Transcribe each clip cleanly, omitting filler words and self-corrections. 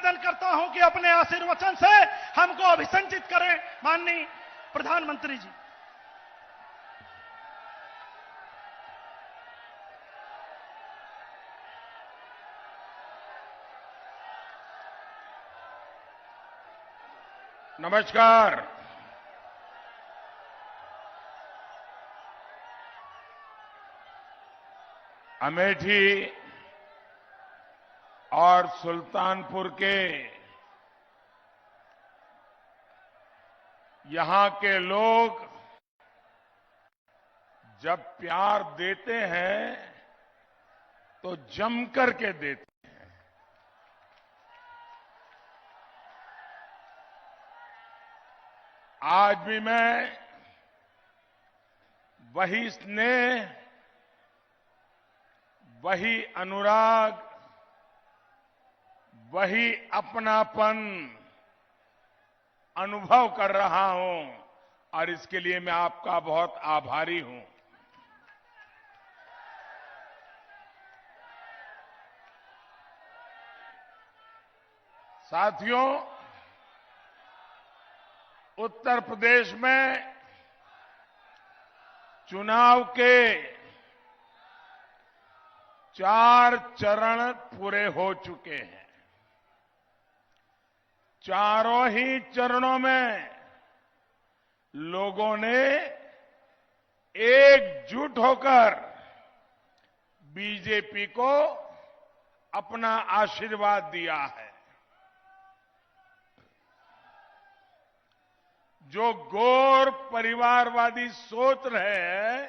निवेदन करता हूं कि अपने आशीर्वचन से हमको अभिसंचित करें माननीय प्रधानमंत्री जी। नमस्कार। अमेठी और सुल्तानपुर के यहां के लोग जब प्यार देते हैं तो जमकर के देते हैं। आज भी मैं वही स्नेह, वही अनुराग, वही अपनापन अनुभव कर रहा हूं और इसके लिए मैं आपका बहुत आभारी हूं। साथियों, उत्तर प्रदेश में चुनाव के 4 चरण पूरे हो चुके हैं। चारों ही चरणों में लोगों ने एकजुट होकर बीजेपी को अपना आशीर्वाद दिया है। जो गौर परिवारवादी सोच रहे हैं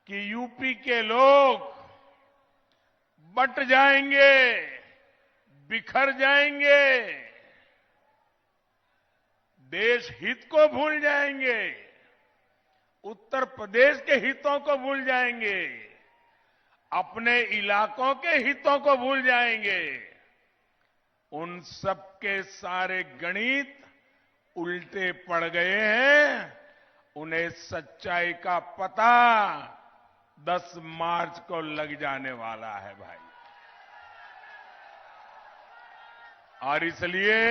कि यूपी के लोग बंट जाएंगे, बिखर जाएंगे, देश हित को भूल जाएंगे, उत्तर प्रदेश के हितों को भूल जाएंगे, अपने इलाकों के हितों को भूल जाएंगे, उन सबके सारे गणित उल्टे पड़ गए हैं। उन्हें सच्चाई का पता 10 मार्च को लग जाने वाला है भाई। और इसलिए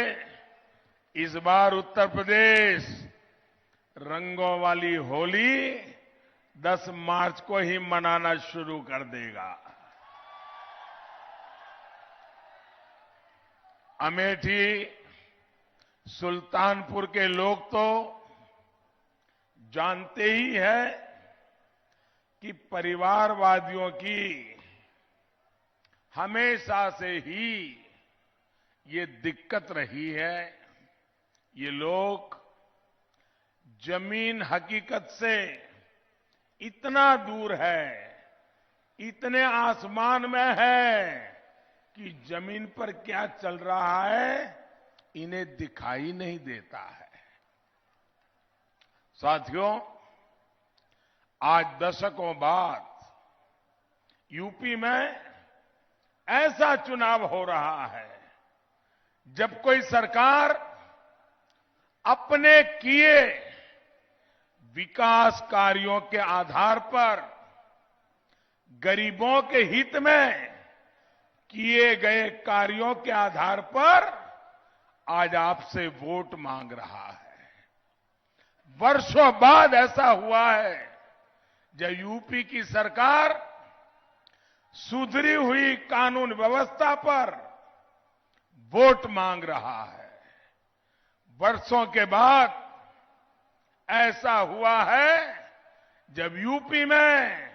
इस बार उत्तर प्रदेश रंगों वाली होली 10 मार्च को ही मनाना शुरू कर देगा। अमेठी, सुल्तानपुर के लोग तो जानते ही है कि परिवारवादियों की हमेशा से ही ये दिक्कत रही है। ये लोग जमीन हकीकत से इतना दूर है, इतने आसमान में है कि जमीन पर क्या चल रहा है इन्हें दिखाई नहीं देता है। साथियों, आज दशकों बाद यूपी में ऐसा चुनाव हो रहा है जब कोई सरकार अपने किए विकास कार्यों के आधार पर गरीबों के हित में किए गए कार्यों के आधार पर आज आपसे वोट मांग रहा है। वर्षों बाद ऐसा हुआ है जब यूपी की सरकार सुधरी हुई कानून व्यवस्था पर वोट मांग रहा है। वर्षों के बाद ऐसा हुआ है जब यूपी में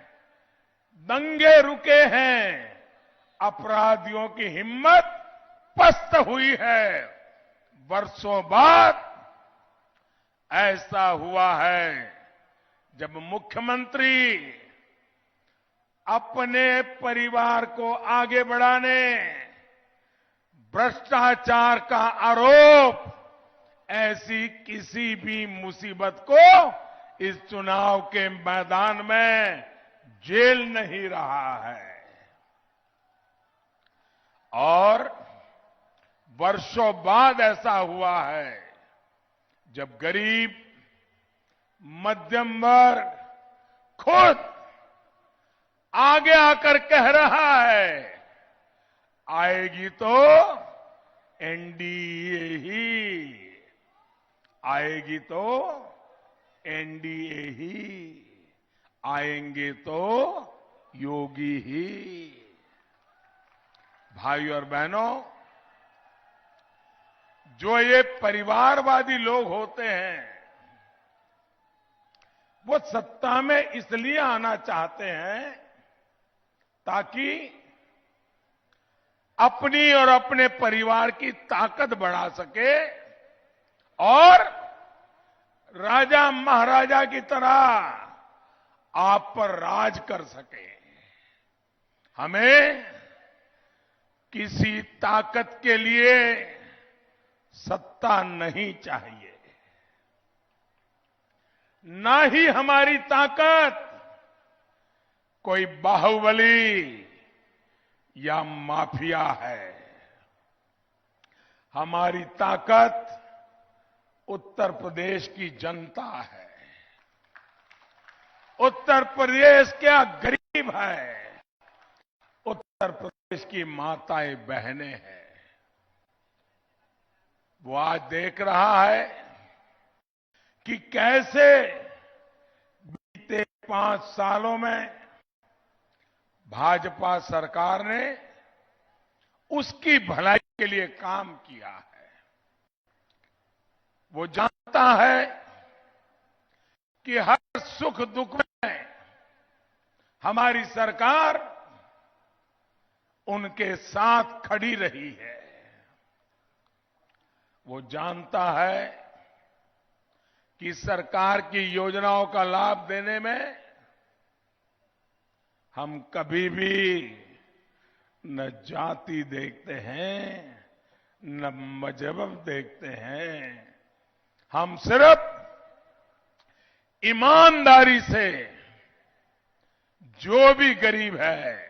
दंगे रुके हैं, अपराधियों की हिम्मत पस्त हुई है। वर्षों बाद ऐसा हुआ है जब मुख्यमंत्री अपने परिवार को आगे बढ़ाने भ्रष्टाचार का आरोप, ऐसी किसी भी मुसीबत को इस चुनाव के मैदान में झेल नहीं रहा है। और वर्षों बाद ऐसा हुआ है जब गरीब, मध्यम वर्ग खुद आगे आकर कह रहा है आएगी तो एनडीए ही, आएगी तो एनडीए ही, आएंगे तो योगी ही। भाई और बहनों, जो ये परिवारवादी लोग होते हैं, वो सत्ता में इसलिए आना चाहते हैं ताकि अपनी और अपने परिवार की ताकत बढ़ा सके और राजा महाराजा की तरह आप पर राज कर सके। हमें किसी ताकत के लिए सत्ता नहीं चाहिए, ना ही हमारी ताकत कोई बाहुबली या माफिया है। हमारी ताकत उत्तर प्रदेश की जनता है। उत्तर प्रदेश क्या गरीब है, उत्तर प्रदेश की माताएं बहनें हैं। वो आज देख रहा है कि कैसे बीते 5 सालों में भाजपा सरकार ने उसकी भलाई के लिए काम किया है। वो जानता है कि हर सुख दुख में हमारी सरकार उनके साथ खड़ी रही है। वो जानता है कि सरकार की योजनाओं का लाभ देने में हम कभी भी न जाति देखते हैं, न मजहब देखते हैं। हम सिर्फ ईमानदारी से जो भी गरीब है,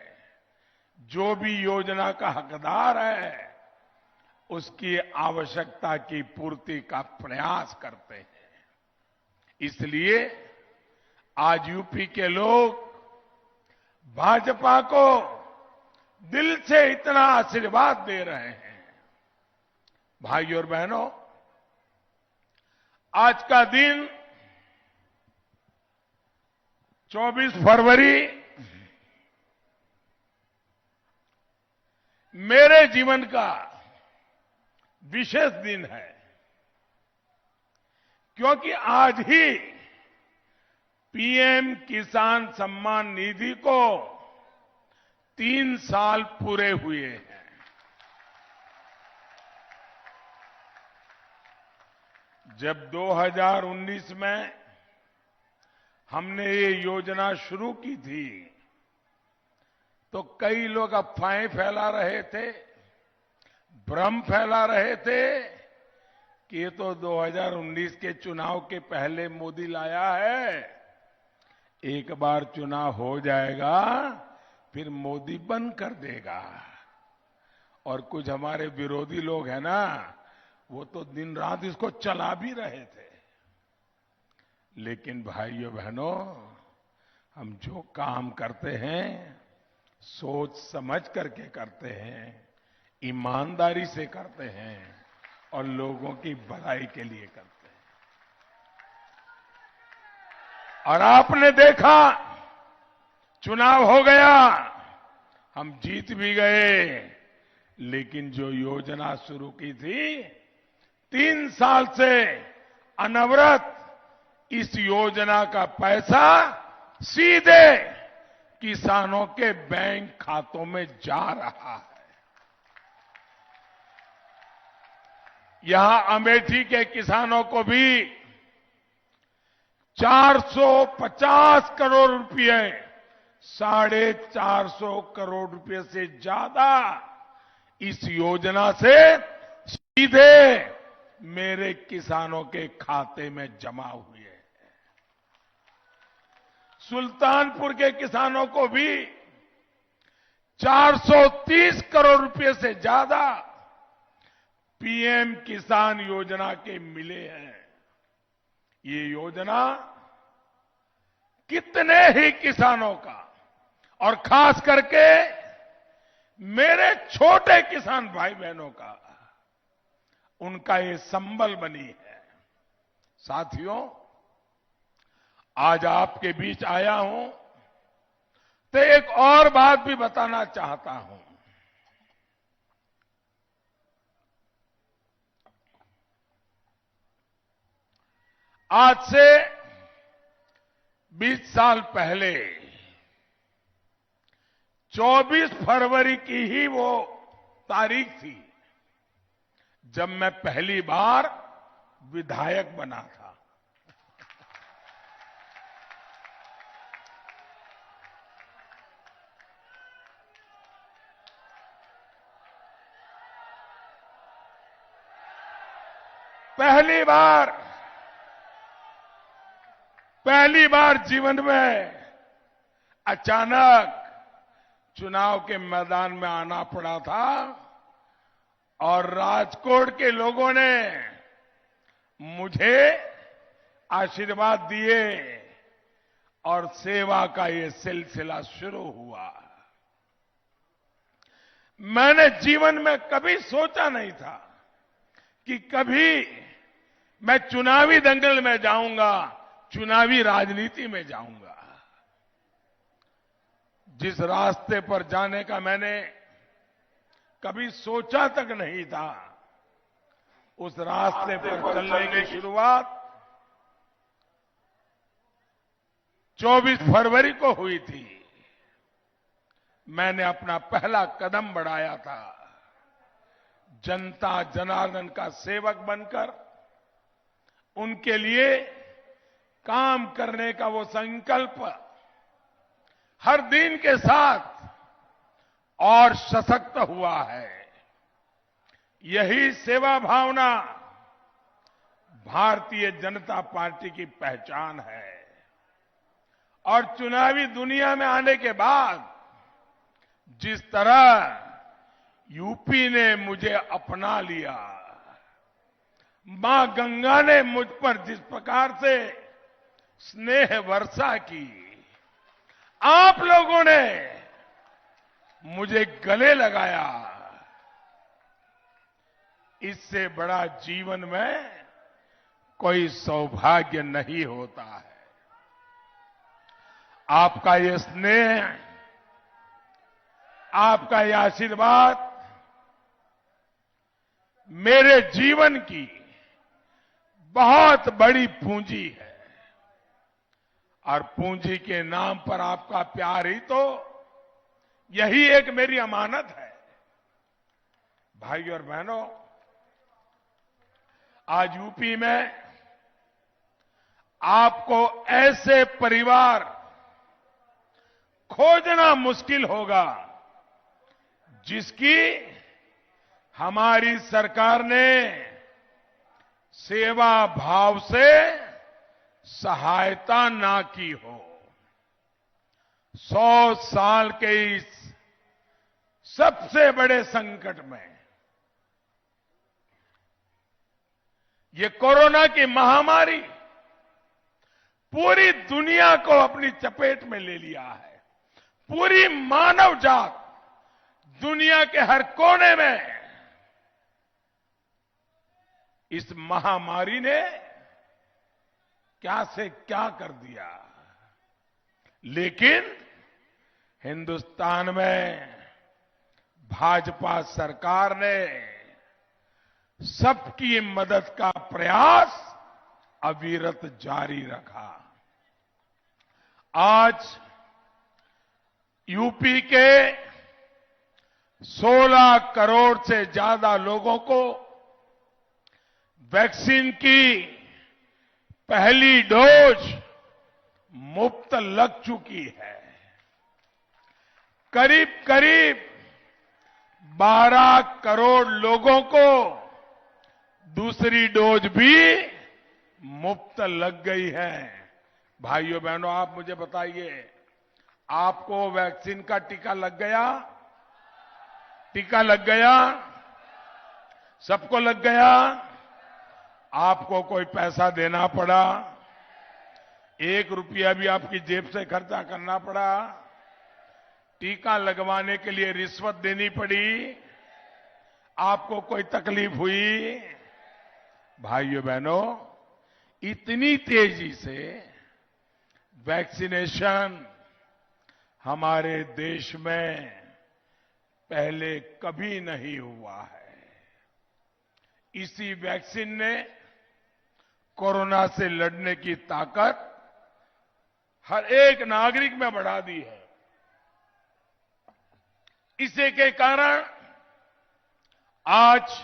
जो भी योजना का हकदार है, उसकी आवश्यकता की पूर्ति का प्रयास करते हैं। इसलिए आज यूपी के लोग भाजपा को दिल से इतना आशीर्वाद दे रहे हैं। भाइयों और बहनों, आज का दिन 24 फरवरी मेरे जीवन का विशेष दिन है, क्योंकि आज ही पीएम किसान सम्मान निधि को 3 साल पूरे हुए हैं। जब 2019 में हमने ये योजना शुरू की थी, तो कई लोग अफवाहें फैला रहे थे, भ्रम फैला रहे थे कि ये तो 2019 के चुनाव के पहले मोदी लाया है, एक बार चुनाव हो जाएगा फिर मोदी बंद कर देगा। और कुछ हमारे विरोधी लोग हैं ना, वो तो दिन रात इसको चला भी रहे थे। लेकिन भाइयों बहनों, हम जो काम करते हैं सोच समझ करके करते हैं, ईमानदारी से करते हैं और लोगों की भलाई के लिए करते हैं। और आपने देखा, चुनाव हो गया, हम जीत भी गए, लेकिन जो योजना शुरू की थी 3 साल से अनवरत, इस योजना का पैसा सीधे किसानों के बैंक खातों में जा रहा है। यहां अमेठी के किसानों को भी 450 करोड़ रुपए, 450 करोड़ रुपए से ज्यादा इस योजना से सीधे मेरे किसानों के खाते में जमा हुए हैं। सुल्तानपुर के किसानों को भी 430 करोड़ रुपए से ज्यादा पीएम किसान योजना के मिले हैं। ये योजना कितने ही किसानों का और खास करके मेरे छोटे किसान भाई बहनों का, उनका ये संबल बनी है। साथियों, आज आपके बीच आया हूं तो एक और बात भी बताना चाहता हूं। आज से 20 साल पहले 24 फरवरी की ही वो तारीख थी जब मैं पहली बार विधायक बना था। पहली बार जीवन में अचानक चुनाव के मैदान में आना पड़ा था और राजकोट के लोगों ने मुझे आशीर्वाद दिए और सेवा का ये सिलसिला शुरू हुआ। मैंने जीवन में कभी सोचा नहीं था कि कभी मैं चुनावी दंगल में जाऊंगा, चुनावी राजनीति में जाऊंगा। जिस रास्ते पर जाने का मैंने कभी सोचा तक नहीं था, उस रास्ते पर चलने की शुरुआत 24 फरवरी को हुई थी। मैंने अपना पहला कदम बढ़ाया था जनता जनार्दन का सेवक बनकर। उनके लिए काम करने का वो संकल्प हर दिन के साथ और सशक्त हुआ है। यही सेवा भावना भारतीय जनता पार्टी की पहचान है। और चुनावी दुनिया में आने के बाद जिस तरह यूपी ने मुझे अपना लिया, मां गंगा ने मुझ पर जिस प्रकार से स्नेह वर्षा की, आप लोगों ने मुझे गले लगाया, इससे बड़ा जीवन में कोई सौभाग्य नहीं होता है। आपका ये स्नेह, आपका ये आशीर्वाद मेरे जीवन की बहुत बड़ी पूंजी है। और पूंजी के नाम पर आपका प्यार ही तो, यही एक मेरी अमानत है। भाइयों और बहनों, आज यूपी में आपको ऐसे परिवार खोजना मुश्किल होगा जिसकी हमारी सरकार ने सेवा भाव से सहायता ना की हो। 100 साल के इस सबसे बड़े संकट में, ये कोरोना की महामारी पूरी दुनिया को अपनी चपेट में ले लिया है। पूरी मानव जात दुनिया के हर कोने में इस महामारी ने क्या से क्या कर दिया। लेकिन हिंदुस्तान में भाजपा सरकार ने सबकी मदद का प्रयास अविरत जारी रखा। आज यूपी के 16 करोड़ से ज्यादा लोगों को वैक्सीन की पहली डोज मुफ्त लग चुकी है। करीब करीब 12 करोड़ लोगों को दूसरी डोज भी मुफ्त लग गई है। भाइयों बहनों, आप मुझे बताइए, आपको वैक्सीन का टीका लग गया? टीका लग गया? सबको लग गया? आपको कोई पैसा देना पड़ा? 1 रुपया भी आपकी जेब से खर्चा करना पड़ा? टीका लगवाने के लिए रिश्वत देनी पड़ी? आपको कोई तकलीफ हुई? भाइयों बहनों, इतनी तेजी से वैक्सीनेशन हमारे देश में पहले कभी नहीं हुआ है। इसी वैक्सीन ने कोरोना से लड़ने की ताकत हर एक नागरिक में बढ़ा दी है। इसी के कारण आज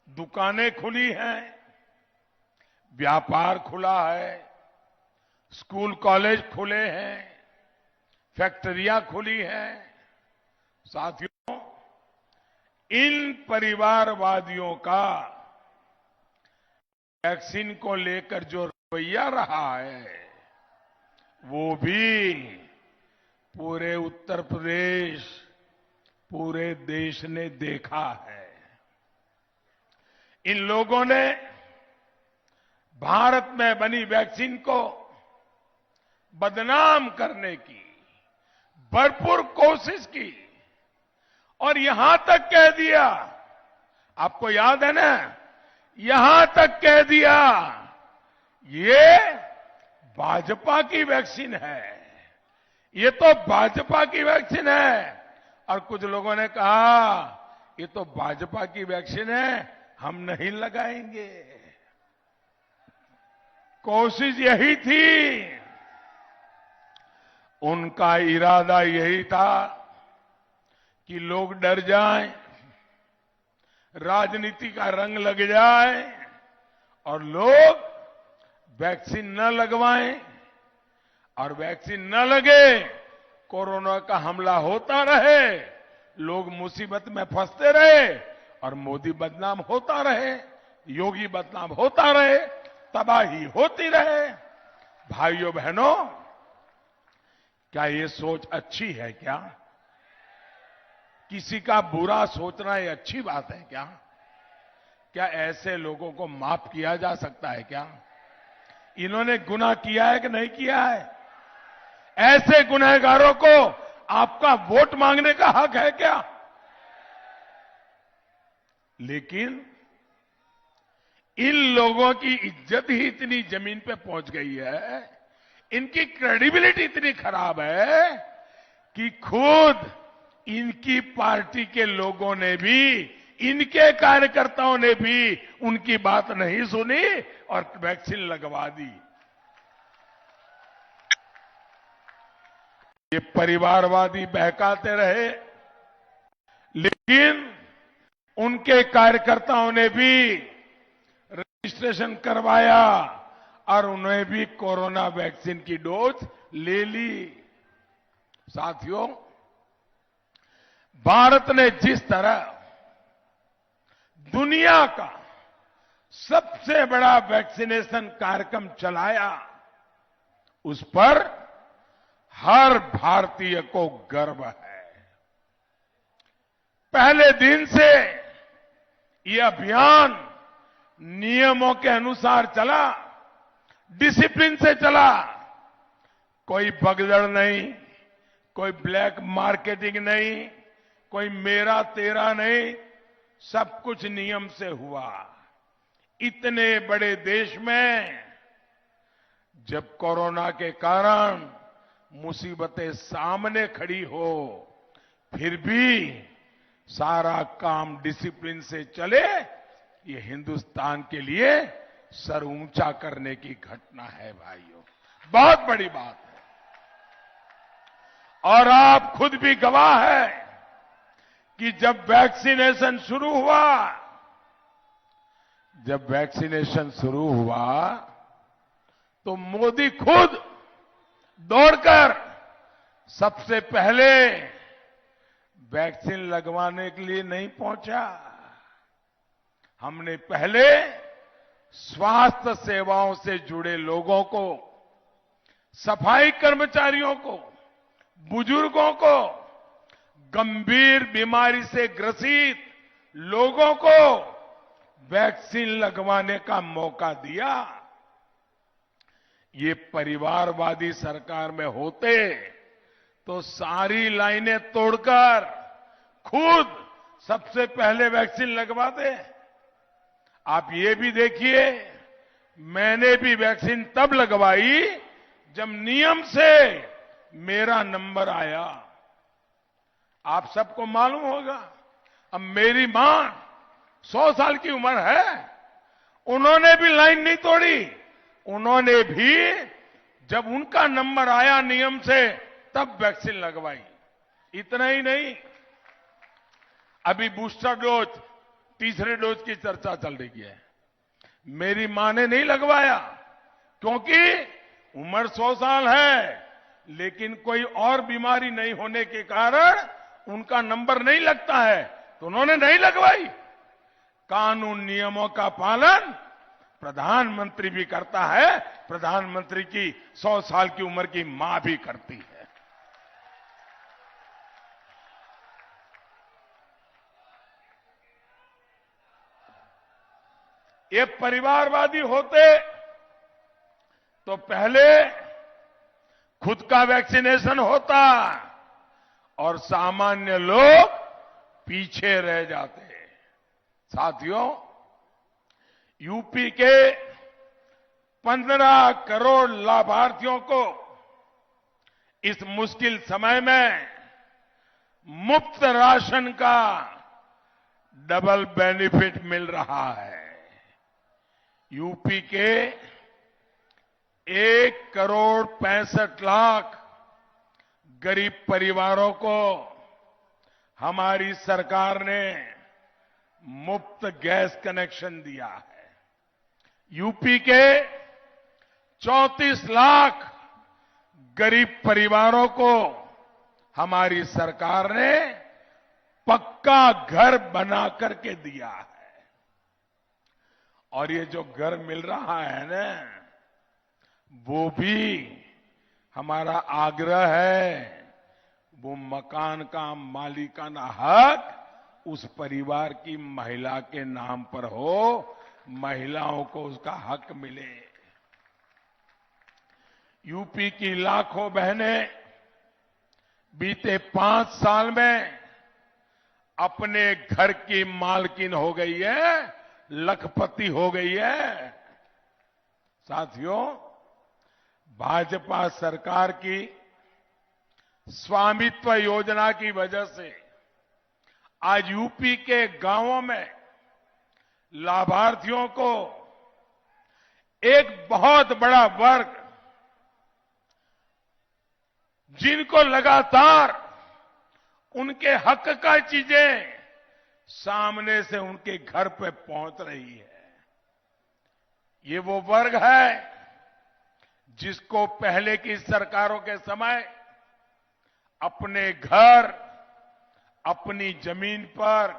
दुकानें खुली हैं, व्यापार खुला है, स्कूल कॉलेज खुले हैं, फैक्ट्रियां खुली हैं। साथियों, इन परिवारवादियों का वैक्सीन को लेकर जो रवैया रहा है, वो भी पूरे उत्तर प्रदेश, पूरे देश ने देखा है। इन लोगों ने भारत में बनी वैक्सीन को बदनाम करने की भरपूर कोशिश की और यहां तक कह दिया, आपको याद है ना, यहां तक कह दिया ये भाजपा की वैक्सीन है, ये तो भाजपा की वैक्सीन है। और कुछ लोगों ने कहा ये तो भाजपा की वैक्सीन है, हम नहीं लगाएंगे। कोशिश यही थी, उनका इरादा यही था कि लोग डर जाएं, राजनीति का रंग लग जाए और लोग वैक्सीन न लगवाएं, और वैक्सीन न लगे, कोरोना का हमला होता रहे, लोग मुसीबत में फंसते रहे और मोदी बदनाम होता रहे, योगी बदनाम होता रहे, तबाही होती रहे। भाइयों बहनों, क्या ये सोच अच्छी है? क्या किसी का बुरा सोचना ये अच्छी बात है? क्या ऐसे लोगों को माफ किया जा सकता है? क्या इन्होंने गुनाह किया है कि नहीं किया है? ऐसे गुनहगारों को आपका वोट मांगने का हक है क्या? लेकिन इन लोगों की इज्जत ही इतनी जमीन पे पहुंच गई है, इनकी क्रेडिबिलिटी इतनी खराब है कि खुद इनकी पार्टी के लोगों ने भी, इनके कार्यकर्ताओं ने भी उनकी बात नहीं सुनी और वैक्सीन लगवा दी। ये परिवारवादी बहकाते रहे, लेकिन उनके कार्यकर्ताओं ने भी रजिस्ट्रेशन करवाया और उन्हें भी कोरोना वैक्सीन की डोज ले ली। साथियों, भारत ने जिस तरह दुनिया का सबसे बड़ा वैक्सीनेशन कार्यक्रम चलाया, उस पर हर भारतीय को गर्व है। पहले दिन से ये अभियान नियमों के अनुसार चला, डिसिप्लिन से चला, कोई भगदड़ नहीं, कोई ब्लैक मार्केटिंग नहीं, कोई मेरा तेरा नहीं, सब कुछ नियम से हुआ। इतने बड़े देश में जब कोरोना के कारण मुसीबतें सामने खड़ी हो, फिर भी सारा काम डिसिप्लिन से चले, ये हिंदुस्तान के लिए सर ऊंचा करने की घटना है भाइयों, बहुत बड़ी बात है। और आप खुद भी गवाह है कि जब वैक्सीनेशन शुरू हुआ तो मोदी खुद दौड़कर सबसे पहले वैक्सीन लगवाने के लिए नहीं पहुंचा। हमने पहले स्वास्थ्य सेवाओं से जुड़े लोगों को, सफाई कर्मचारियों को, बुजुर्गों को, गंभीर बीमारी से ग्रसित लोगों को वैक्सीन लगवाने का मौका दिया। ये परिवारवादी सरकार में होते तो सारी लाइनें तोड़कर खुद सबसे पहले वैक्सीन लगवा दे। आप ये भी देखिए, मैंने भी वैक्सीन तब लगवाई जब नियम से मेरा नंबर आया। आप सबको मालूम होगा, अब मेरी मां 100 साल की उम्र है, उन्होंने भी लाइन नहीं तोड़ी। उन्होंने भी जब उनका नंबर आया नियम से तब वैक्सीन लगवाई। इतना ही नहीं, अभी बूस्टर डोज, तीसरे डोज की चर्चा चल रही है। मेरी मां ने नहीं लगवाया क्योंकि उम्र 100 साल है, लेकिन कोई और बीमारी नहीं होने के कारण उनका नंबर नहीं लगता है, तो उन्होंने नहीं लगवाई। कानून नियमों का पालन प्रधानमंत्री भी करता है, प्रधानमंत्री की 100 साल की उम्र की मां भी करती है। ये परिवारवादी होते तो पहले खुद का वैक्सीनेशन होता और सामान्य लोग पीछे रह जाते। साथियों, यूपी के 15 करोड़ लाभार्थियों को इस मुश्किल समय में मुफ्त राशन का डबल बेनिफिट मिल रहा है। यूपी के 1,65,00,000 गरीब परिवारों को हमारी सरकार ने मुफ्त गैस कनेक्शन दिया है। यूपी के 34 लाख गरीब परिवारों को हमारी सरकार ने पक्का घर बना करके दिया है। और ये जो घर मिल रहा है ना, वो भी हमारा आग्रह है, वो मकान का मालिकाना हक उस परिवार की महिला के नाम पर हो, महिलाओं को उसका हक मिले। यूपी की लाखों बहनें बीते 5 साल में अपने घर की मालकिन हो गई है, लखपति हो गई है। साथियों, भाजपा सरकार की स्वामित्व योजना की वजह से आज यूपी के गांवों में लाभार्थियों को एक बहुत बड़ा वर्ग, जिनको लगातार उनके हक का चीजें सामने से उनके घर पे पहुंच रही है, ये वो वर्ग है जिसको पहले की सरकारों के समय अपने घर, अपनी जमीन पर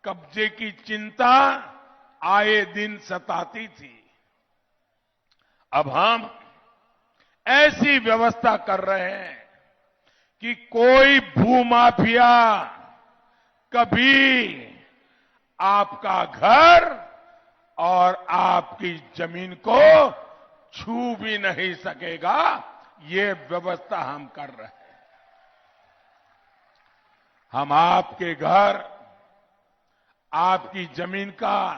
कब्जे की चिंता आए दिन सताती थी। अब हम ऐसी व्यवस्था कर रहे हैं कि कोई भूमाफिया कभी आपका घर और आपकी जमीन को छू भी नहीं सकेगा। ये व्यवस्था हम कर रहे हैं। हम आपके घर, आपकी जमीन का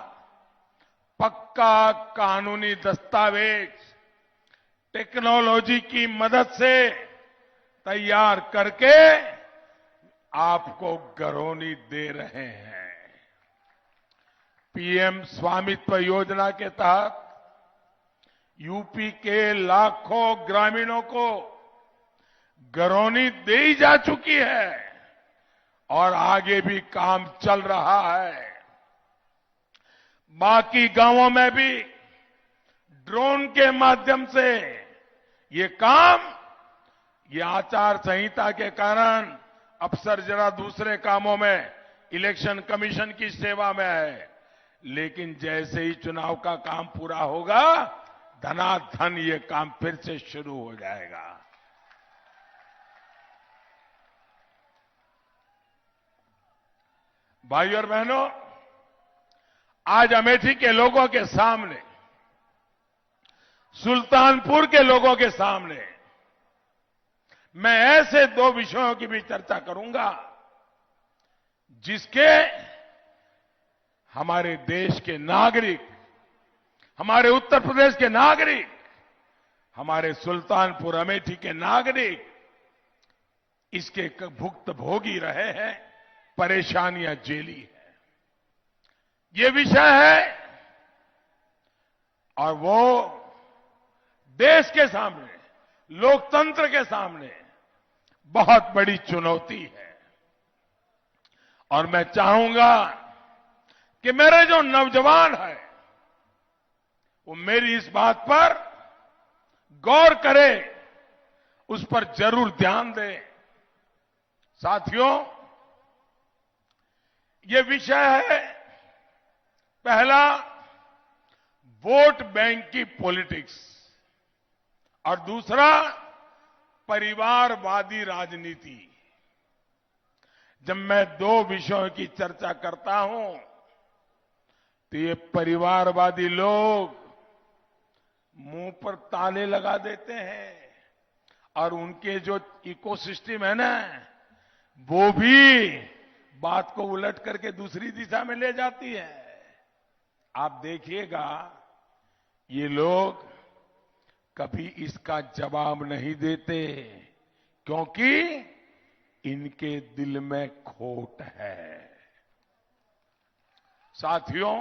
पक्का कानूनी दस्तावेज टेक्नोलॉजी की मदद से तैयार करके आपको घरौनी दे रहे हैं। पीएम स्वामित्व योजना के तहत यूपी के लाखों ग्रामीणों को घरौनी दी जा चुकी है और आगे भी काम चल रहा है। बाकी गांवों में भी ड्रोन के माध्यम से ये काम, ये आचार संहिता के कारण अफसर जरा दूसरे कामों में, इलेक्शन कमीशन की सेवा में है, लेकिन जैसे ही चुनाव का काम पूरा होगा, धनाधन ये काम फिर से शुरू हो जाएगा। भाइयों और बहनों, आज अमेठी के लोगों के सामने, सुल्तानपुर के लोगों के सामने मैं ऐसे दो विषयों की भी चर्चा करूंगा जिसके हमारे देश के नागरिक, हमारे उत्तर प्रदेश के नागरिक, हमारे सुल्तानपुर अमेठी के नागरिक इसके भुक्तभोगी रहे हैं, परेशानियां झेली है। ये विषय है और वो देश के सामने, लोकतंत्र के सामने बहुत बड़ी चुनौती है। और मैं चाहूंगा कि मेरे जो नौजवान हैं वो मेरी इस बात पर गौर करें, उस पर जरूर ध्यान दें। साथियों, ये विषय है पहला, वोट बैंक की पॉलिटिक्स, और दूसरा परिवारवादी राजनीति। जब मैं दो विषयों की चर्चा करता हूं तो ये परिवारवादी लोग मुंह पर ताले लगा देते हैं और उनके जो इकोसिस्टम है ना, वो भी बात को उलट करके दूसरी दिशा में ले जाती है। आप देखिएगा, ये लोग कभी इसका जवाब नहीं देते क्योंकि इनके दिल में खोट है। साथियों,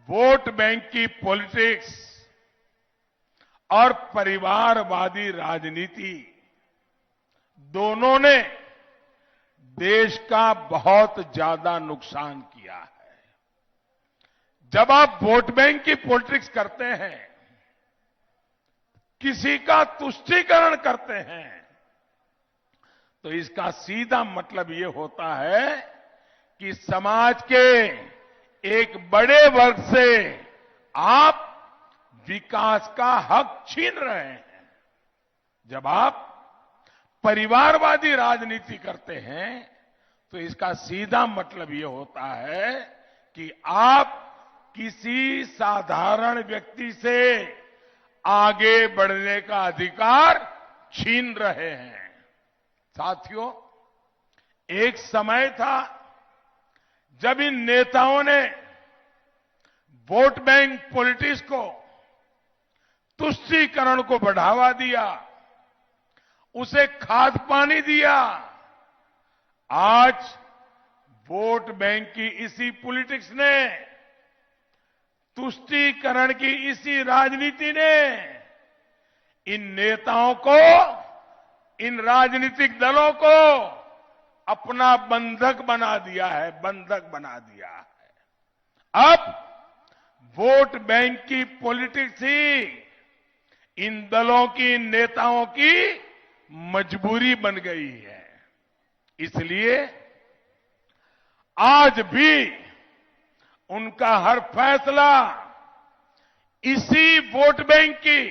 वोट बैंक की पॉलिटिक्स और परिवारवादी राजनीति दोनों ने देश का बहुत ज्यादा नुकसान किया है। जब आप वोट बैंक की पॉलिटिक्स करते हैं, किसी का तुष्टीकरण करते हैं, तो इसका सीधा मतलब ये होता है कि समाज के एक बड़े वर्ग से आप विकास का हक छीन रहे हैं। जब आप परिवारवादी राजनीति करते हैं तो इसका सीधा मतलब ये होता है कि आप किसी साधारण व्यक्ति से आगे बढ़ने का अधिकार छीन रहे हैं। साथियों, एक समय था जब इन नेताओं ने वोट बैंक पॉलिटिक्स को, तुष्टीकरण को बढ़ावा दिया, उसे खाद पानी दिया। आज वोट बैंक की इसी पॉलिटिक्स ने, तुष्टीकरण की इसी राजनीति ने इन नेताओं को, इन राजनीतिक दलों को अपना बंधक बना दिया है, बंधक बना दिया है। अब वोट बैंक की पॉलिटिक्स ही इन दलों की, इन नेताओं की मजबूरी बन गई है। इसलिए आज भी उनका हर फैसला इसी वोट बैंक की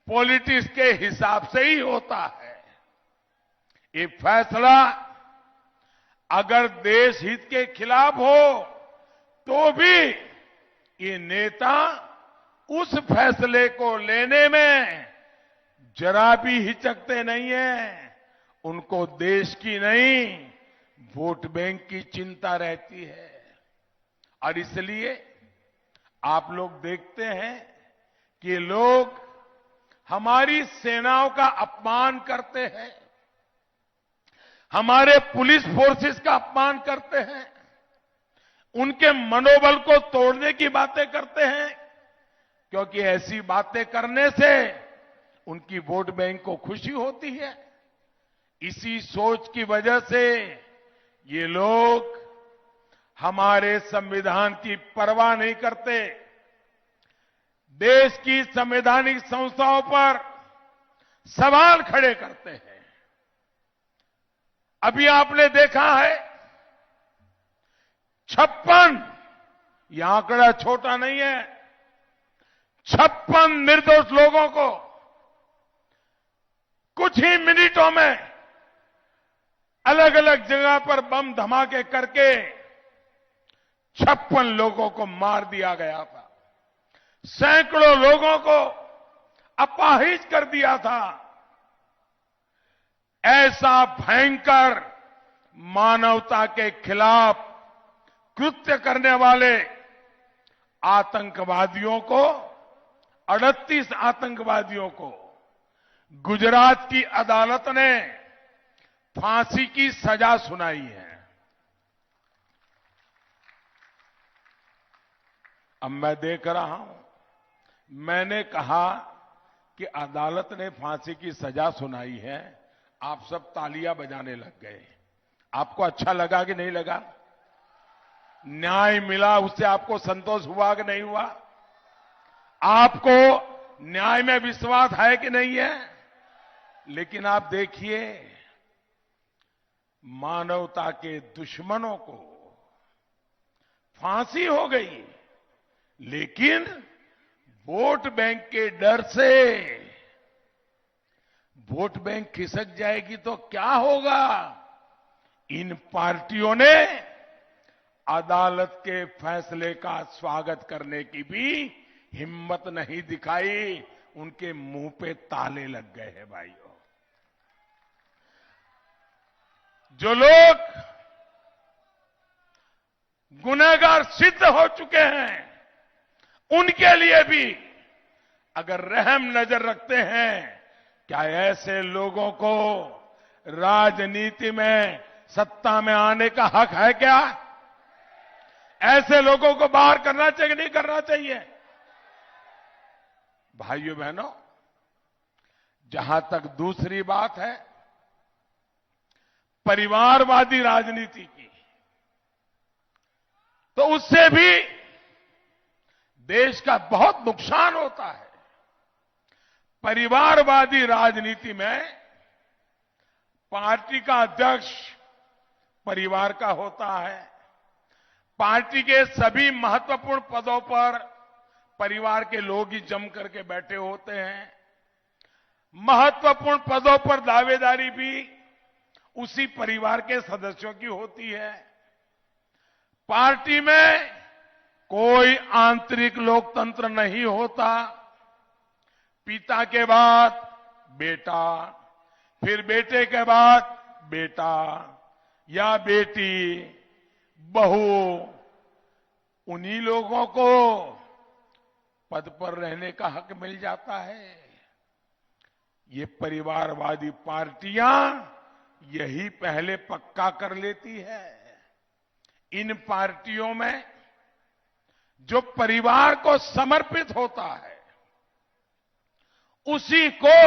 पॉलिटिक्स के हिसाब से ही होता है। ये फैसला अगर देश हित के खिलाफ हो तो भी ये नेता उस फैसले को लेने में जरा भी हिचकते नहीं है। उनको देश की नहीं, वोट बैंक की चिंता रहती है। और इसलिए आप लोग देखते हैं कि लोग हमारी सेनाओं का अपमान करते हैं, हमारे पुलिस फोर्सेस का अपमान करते हैं, उनके मनोबल को तोड़ने की बातें करते हैं, क्योंकि ऐसी बातें करने से उनकी वोट बैंक को खुशी होती है। इसी सोच की वजह से ये लोग हमारे संविधान की परवाह नहीं करते, देश की संवैधानिक संस्थाओं पर सवाल खड़े करते हैं। अभी आपने देखा है 56, यह आंकड़ा छोटा नहीं है, 56 निर्दोष लोगों को कुछ ही मिनटों में अलग अलग जगह पर बम धमाके करके 56 लोगों को मार दिया गया था, सैकड़ों लोगों को अपाहिज कर दिया था। ऐसा भयंकर मानवता के खिलाफ कृत्य करने वाले आतंकवादियों को, 38 आतंकवादियों को गुजरात की अदालत ने फांसी की सजा सुनाई है। अब मैं देख रहा हूं, मैंने कहा कि अदालत ने फांसी की सजा सुनाई है, आप सब तालियां बजाने लग गए। आपको अच्छा लगा कि नहीं लगा? न्याय मिला, उससे आपको संतोष हुआ कि नहीं हुआ? आपको न्याय में विश्वास है कि नहीं है? लेकिन आप देखिए, मानवता के दुश्मनों को फांसी हो गई, लेकिन वोट बैंक के डर से वोट बैंक खिसक जाएगी तो क्या होगा? इन पार्टियों ने अदालत के फैसले का स्वागत करने की भी हिम्मत नहीं दिखाई, उनके मुंह पे ताले लग गए हैं भाइयों। जो लोग गुनहगार सिद्ध हो चुके हैं, उनके लिए भी अगर रहम नजर रखते हैं, क्या ऐसे लोगों को राजनीति में सत्ता में आने का हक है क्या? ऐसे लोगों को बाहर करना चाहिए कि नहीं करना चाहिए? भाइयों बहनों, जहां तक दूसरी बात है परिवारवादी राजनीति की, तो उससे भी देश का बहुत नुकसान होता है। परिवारवादी राजनीति में पार्टी का अध्यक्ष परिवार का होता है, पार्टी के सभी महत्वपूर्ण पदों पर परिवार के लोग ही जम करके बैठे होते हैं, महत्वपूर्ण पदों पर दावेदारी भी उसी परिवार के सदस्यों की होती है। पार्टी में कोई आंतरिक लोकतंत्र नहीं होता। पिता के बाद बेटा, फिर बेटे के बाद बेटा या बेटी, बहू, उन्हीं लोगों को पद पर रहने का हक मिल जाता है। ये परिवारवादी पार्टियां यही पहले पक्का कर लेती है। इन पार्टियों में जो परिवार को समर्पित होता है, उसी को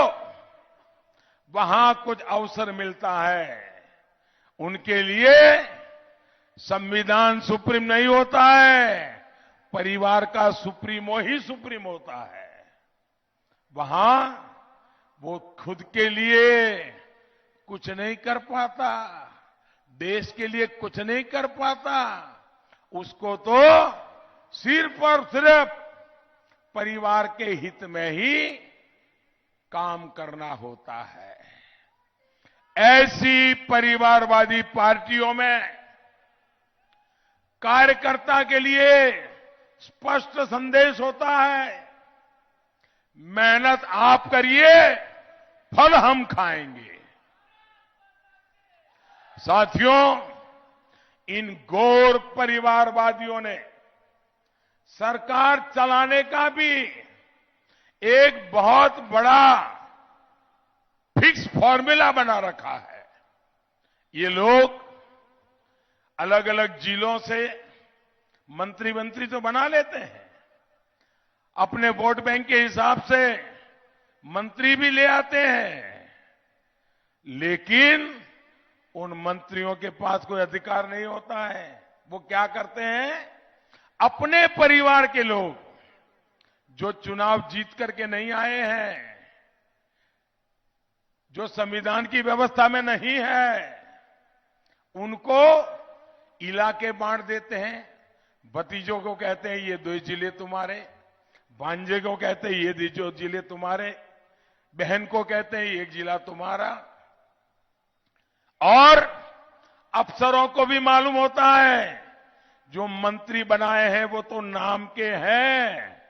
वहां कुछ अवसर मिलता है। उनके लिए संविधान सुप्रीम नहीं होता है, परिवार का सुप्रीमो ही सुप्रीम होता है। वहां वो खुद के लिए कुछ नहीं कर पाता, देश के लिए कुछ नहीं कर पाता, उसको तो सिर्फ और सिर्फ परिवार के हित में ही काम करना होता है। ऐसी परिवारवादी पार्टियों में कार्यकर्ता के लिए स्पष्ट संदेश होता है, मेहनत आप करिए, फल हम खाएंगे। साथियों, इन घोर परिवारवादियों ने सरकार चलाने का भी एक बहुत बड़ा फिक्स फॉर्मूला बना रखा है। ये लोग अलग अलग जिलों से मंत्री तो बना लेते हैं, अपने वोट बैंक के हिसाब से मंत्री भी ले आते हैं, लेकिन उन मंत्रियों के पास कोई अधिकार नहीं होता है। वो क्या करते हैं, अपने परिवार के लोग जो चुनाव जीत करके नहीं आए हैं, जो संविधान की व्यवस्था में नहीं है, उनको इलाके बांट देते हैं। भतीजों को कहते हैं ये 2 जिले तुम्हारे, भांजे को कहते हैं ये 2 जिले तुम्हारे, बहन को कहते हैं 1 जिला तुम्हारा। और अफसरों को भी मालूम होता है, जो मंत्री बनाए हैं वो तो नाम के हैं,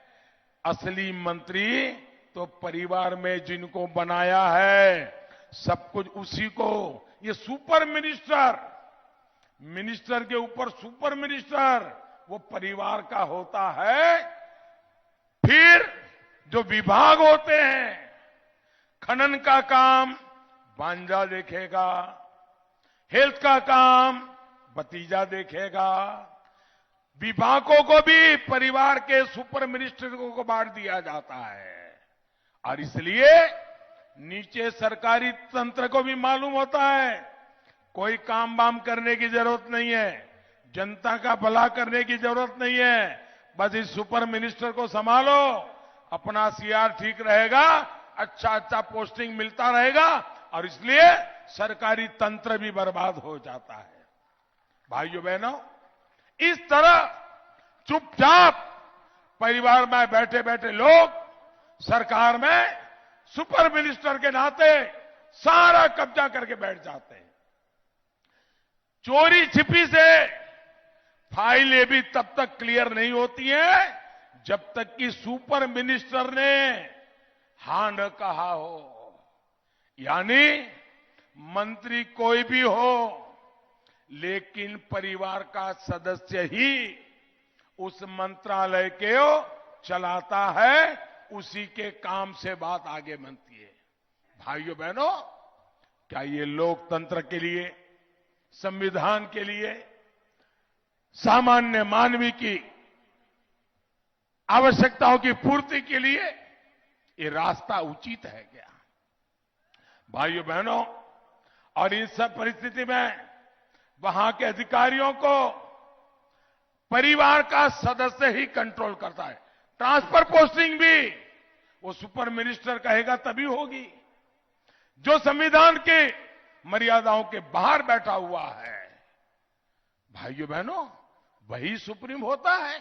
असली मंत्री तो परिवार में जिनको बनाया है, सब कुछ उसी को, ये सुपर मिनिस्टर के ऊपर सुपर मिनिस्टर, वो परिवार का होता है। फिर जो विभाग होते हैं, खनन का काम भांजा देखेगा, हेल्थ का काम भतीजा देखेगा, विभागों को भी परिवार के सुपर मिनिस्टरों को बांट दिया जाता है। और इसलिए नीचे सरकारी तंत्र को भी मालूम होता है कोई काम वाम करने की जरूरत नहीं है, जनता का भला करने की जरूरत नहीं है, बस इस सुपर मिनिस्टर को संभालो, अपना सीआर ठीक रहेगा, अच्छा पोस्टिंग मिलता रहेगा, और इसलिए सरकारी तंत्र भी बर्बाद हो जाता है। भाइयों बहनों, इस तरह चुपचाप परिवार में बैठे बैठे लोग सरकार में सुपर मिनिस्टर के नाते सारा कब्जा करके बैठ जाते हैं। चोरी छिपी से फाइलें भी तब तक क्लियर नहीं होती हैं जब तक कि सुपर मिनिस्टर ने हां न कहा हो। यानी मंत्री कोई भी हो, लेकिन परिवार का सदस्य ही उस मंत्रालय के चलाता है, उसी के काम से बात आगे बनती है। भाइयों बहनों, क्या ये लोकतंत्र के लिए, संविधान के लिए, सामान्य मानवी की आवश्यकताओं की पूर्ति के लिए ये रास्ता उचित है क्या? भाइयों बहनों, और इन सब परिस्थिति में वहां के अधिकारियों को परिवार का सदस्य ही कंट्रोल करता है। ट्रांसफर पोस्टिंग भी वो सुपर मिनिस्टर कहेगा तभी होगी। जो संविधान के मर्यादाओं के बाहर बैठा हुआ है, भाइयों बहनों, वही सुप्रीम होता है।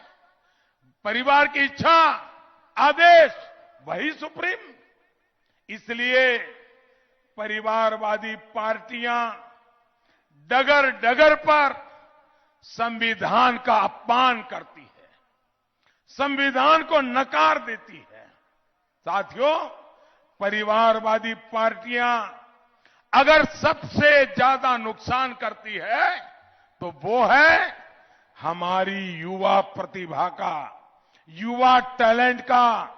परिवार की इच्छा, आदेश, वही सुप्रीम। इसलिए परिवारवादी पार्टियां डगर डगर पर संविधान का अपमान करती है, संविधान को नकार देती है। साथियों, परिवारवादी पार्टियां अगर सबसे ज्यादा नुकसान करती है तो वो है हमारी युवा प्रतिभा का, युवा टैलेंट का।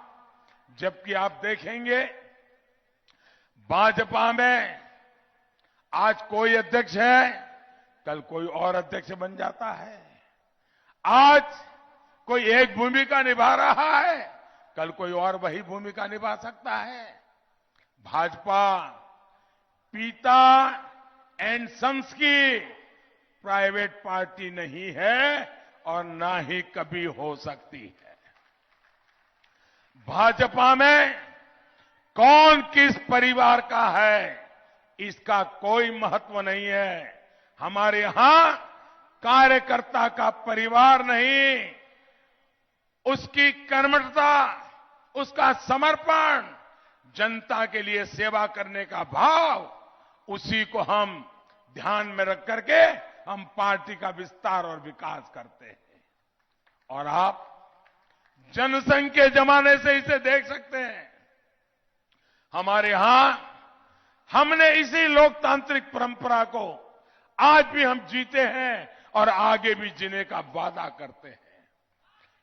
जबकि आप देखेंगे भाजपा में आज कोई अध्यक्ष है, कल कोई और अध्यक्ष बन जाता है। आज कोई एक भूमिका निभा रहा है, कल कोई और वही भूमिका निभा सकता है। भाजपा पिता एंड सन्स की प्राइवेट पार्टी नहीं है और ना ही कभी हो सकती है। भाजपा में कौन किस परिवार का है, इसका कोई महत्व नहीं है। हमारे यहां कार्यकर्ता का परिवार नहीं, उसकी कर्मठता, उसका समर्पण, जनता के लिए सेवा करने का भाव, उसी को हम ध्यान में रख करके हम पार्टी का विस्तार और विकास करते हैं। और आप जनसंघ के जमाने से इसे देख सकते हैं। हमारे यहां हमने इसी लोकतांत्रिक परंपरा को आज भी हम जीते हैं और आगे भी जीने का वादा करते हैं।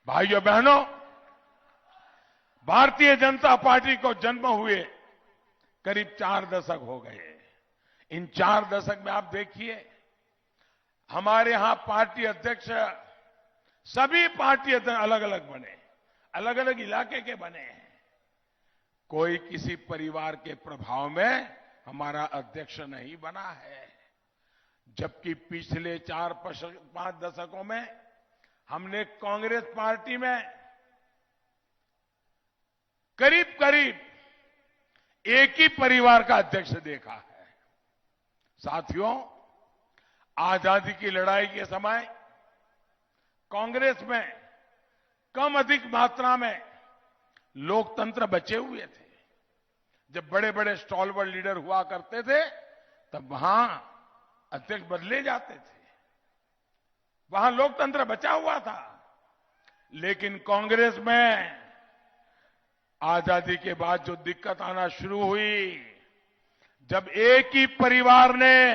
भाइयों बहनों, भारतीय जनता पार्टी को जन्म हुए करीब 4 दशक हो गए। इन 4 दशक में आप देखिए, हमारे यहां पार्टी अध्यक्ष, सभी पार्टी अध्यक्ष अलग अलग बने, अलग अलग इलाके के बने हैं। कोई किसी परिवार के प्रभाव में हमारा अध्यक्ष नहीं बना है। जबकि पिछले 4-5 दशकों में हमने कांग्रेस पार्टी में करीब करीब एक ही परिवार का अध्यक्ष देखा है। साथियों, आजादी की लड़ाई के समय कांग्रेस में कम अधिक मात्रा में लोकतंत्र बचे हुए थे। जब बड़े बड़े स्टॉलवर्ड लीडर हुआ करते थे, तब वहां अध्यक्ष बदले जाते थे, वहां लोकतंत्र बचा हुआ था। लेकिन कांग्रेस में आजादी के बाद जो दिक्कत आना शुरू हुई, जब एक ही परिवार ने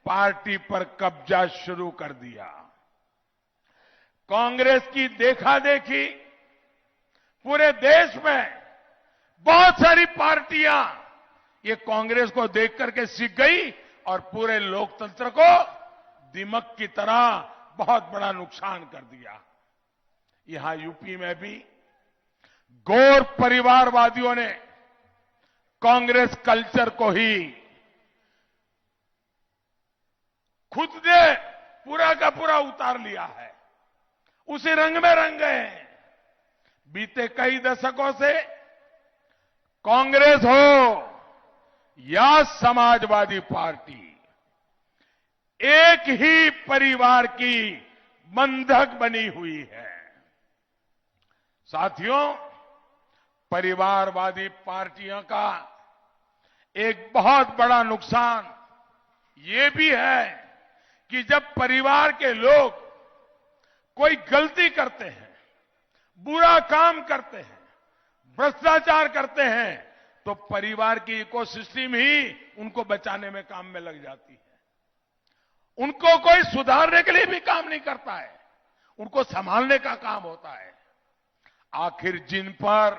पार्टी पर कब्जा शुरू कर दिया। कांग्रेस की देखा देखी पूरे देश में बहुत सारी पार्टियां ये कांग्रेस को देख करके सीख गई और पूरे लोकतंत्र को दीमक की तरह बहुत बड़ा नुकसान कर दिया। यहां यूपी में भी गौर परिवारवादियों ने कांग्रेस कल्चर को ही खुद ने पूरा का पूरा उतार लिया है, उसी रंग में रंग गए हैं। बीते कई दशकों से कांग्रेस हो या समाजवादी पार्टी एक ही परिवार की बंधक बनी हुई है। साथियों, परिवारवादी पार्टियों का एक बहुत बड़ा नुकसान ये भी है कि जब परिवार के लोग कोई गलती करते हैं, बुरा काम करते हैं, भ्रष्टाचार करते हैं, तो परिवार की इकोसिस्टम ही उनको बचाने में काम में लग जाती है। उनको कोई सुधारने के लिए भी काम नहीं करता है, उनको संभालने का काम होता है। आखिर जिन पर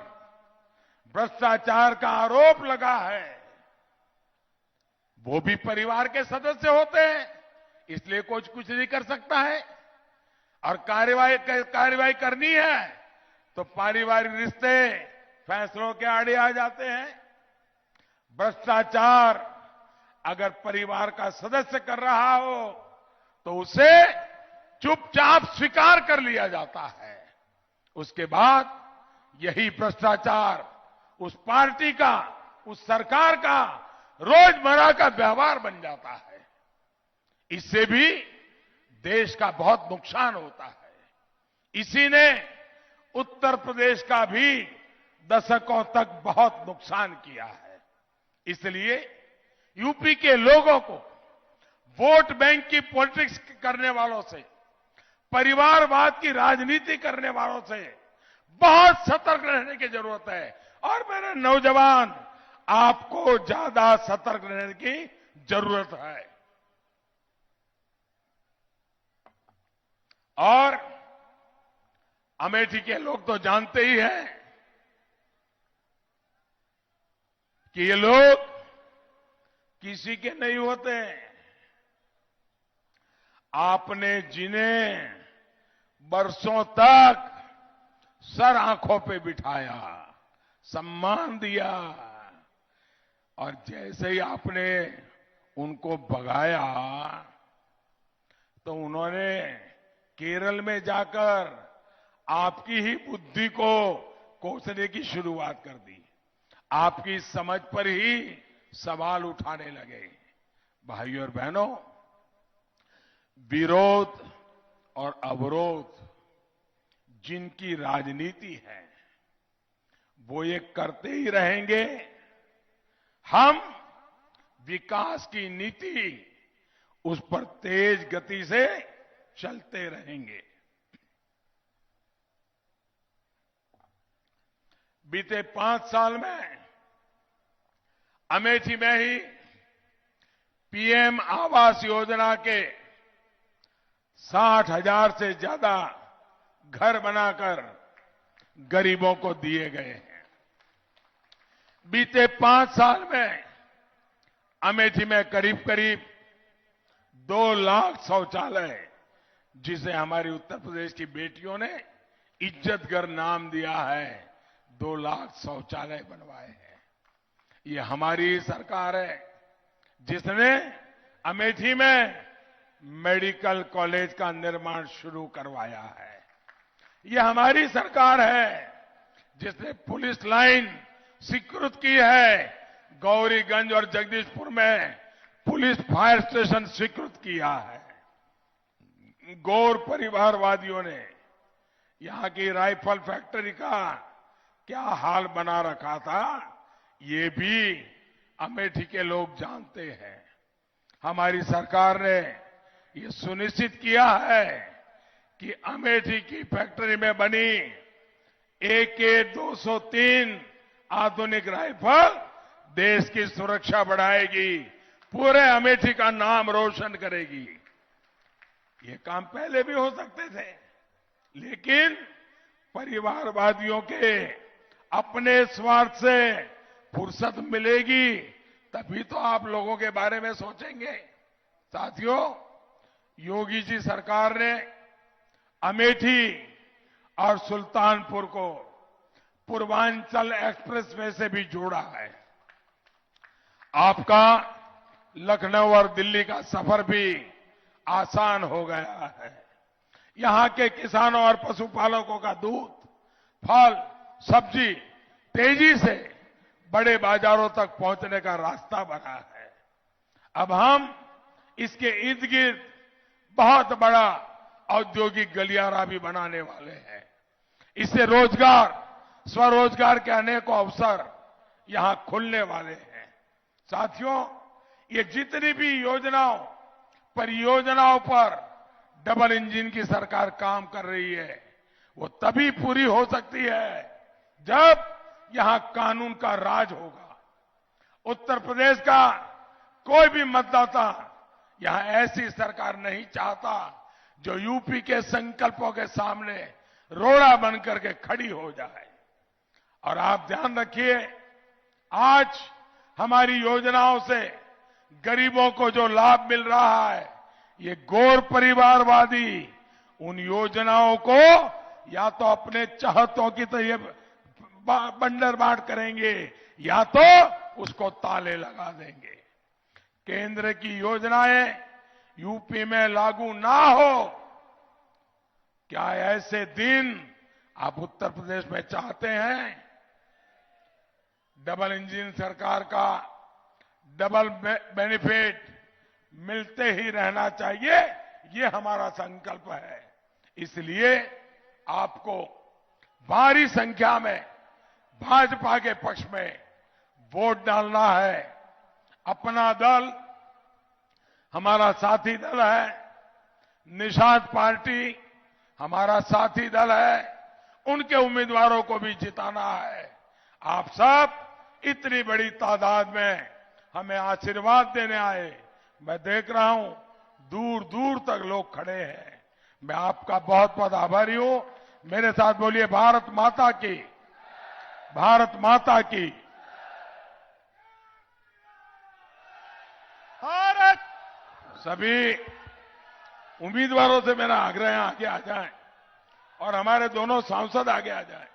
भ्रष्टाचार का आरोप लगा है वो भी परिवार के सदस्य होते हैं, इसलिए कुछ नहीं कर सकता है। और कार्रवाई करनी है तो पारिवारिक रिश्ते फैसलों के आड़े आ जाते हैं। भ्रष्टाचार अगर परिवार का सदस्य कर रहा हो तो उसे चुपचाप स्वीकार कर लिया जाता है। उसके बाद यही भ्रष्टाचार उस पार्टी का, उस सरकार का रोजमर्रा का व्यवहार बन जाता है। इससे भी देश का बहुत नुकसान होता है। इसी ने उत्तर प्रदेश का भी दशकों तक बहुत नुकसान किया है। इसलिए यूपी के लोगों को वोट बैंक की पॉलिटिक्स करने वालों से, परिवारवाद की राजनीति करने वालों से बहुत सतर्क रहने की जरूरत है। और मेरे नौजवान, आपको ज्यादा सतर्क रहने की जरूरत है। और अमेठी के लोग तो जानते ही हैं कि ये लोग किसी के नहीं होते। आपने जिन्हें बरसों तक सर आंखों पे बिठाया, सम्मान दिया, और जैसे ही आपने उनको भगाया तो उन्होंने केरल में जाकर आपकी ही बुद्धि को कोसने की शुरुआत कर दी। आपकी समझ पर ही सवाल उठाने लगे। भाइयों और बहनों, विरोध और अवरोध जिनकी राजनीति है वो ये करते ही रहेंगे। हम विकास की नीति उस पर तेज गति से चलते रहेंगे। बीते 5 साल में अमेठी में ही पीएम आवास योजना के 60,000 से ज्यादा घर बनाकर गरीबों को दिए गए हैं। बीते 5 साल में अमेठी में करीब करीब 2 लाख शौचालय, जिसे हमारी उत्तर प्रदेश की बेटियों ने इज्जतघर नाम दिया है, 2 लाख शौचालय बनवाए हैं। ये हमारी सरकार है जिसने अमेठी में मेडिकल कॉलेज का निर्माण शुरू करवाया है। ये हमारी सरकार है जिसने पुलिस लाइन स्वीकृत की है, गौरीगंज और जगदीशपुर में पुलिस फायर स्टेशन स्वीकृत किया है। गौर परिवारवादियों ने यहां की राइफल फैक्ट्री का क्या हाल बना रखा था, ये भी अमेठी के लोग जानते हैं। हमारी सरकार ने ये सुनिश्चित किया है कि अमेठी की फैक्ट्री में बनी AK-203 आधुनिक राइफल देश की सुरक्षा बढ़ाएगी, पूरे अमेठी का नाम रोशन करेगी। ये काम पहले भी हो सकते थे, लेकिन परिवारवादियों के अपने स्वार्थ से फुर्सत मिलेगी तभी तो आप लोगों के बारे में सोचेंगे। साथियों, योगी जी सरकार ने अमेठी और सुल्तानपुर को पूर्वांचल एक्सप्रेसवे से भी जोड़ा है। आपका लखनऊ और दिल्ली का सफर भी आसान हो गया है। यहां के किसानों और पशुपालकों का दूध, फल, सब्जी तेजी से बड़े बाजारों तक पहुंचने का रास्ता बना है। अब हम इसके इर्द गिर्द बहुत बड़ा औद्योगिक गलियारा भी बनाने वाले हैं। इससे रोजगार, स्वरोजगार के अनेकों अवसर यहां खुलने वाले हैं। साथियों, ये जितनी भी परियोजनाओं पर डबल इंजन की सरकार काम कर रही है, वो तभी पूरी हो सकती है जब यहां कानून का राज होगा। उत्तर प्रदेश का कोई भी मतदाता यहां ऐसी सरकार नहीं चाहता जो यूपी के संकल्पों के सामने रोड़ा बनकर के खड़ी हो जाए। और आप ध्यान रखिए, आज हमारी योजनाओं से गरीबों को जो लाभ मिल रहा है, ये गौर परिवारवादी उन योजनाओं को या तो अपने चाहतों की तरह बंडर बांट करेंगे या तो उसको ताले लगा देंगे। केंद्र की योजनाएं यूपी में लागू ना हो, क्या ऐसे दिन आप उत्तर प्रदेश में चाहते हैं? डबल इंजन सरकार का डबल बेनिफिट मिलते ही रहना चाहिए, ये हमारा संकल्प है। इसलिए आपको भारी संख्या में भाजपा के पक्ष में वोट डालना है। अपना दल हमारा साथी दल है, निषाद पार्टी हमारा साथी दल है, उनके उम्मीदवारों को भी जिताना है। आप सब इतनी बड़ी तादाद में हमें आशीर्वाद देने आए, मैं देख रहा हूं दूर दूर तक लोग खड़े हैं। मैं आपका बहुत बहुत आभारी हूं। मेरे साथ बोलिए, भारत माता की, भारत माता की। भारत। सभी उम्मीदवारों से मेरा आग्रह है आगे आ जाएं और हमारे दोनों सांसद आगे आ जाएं।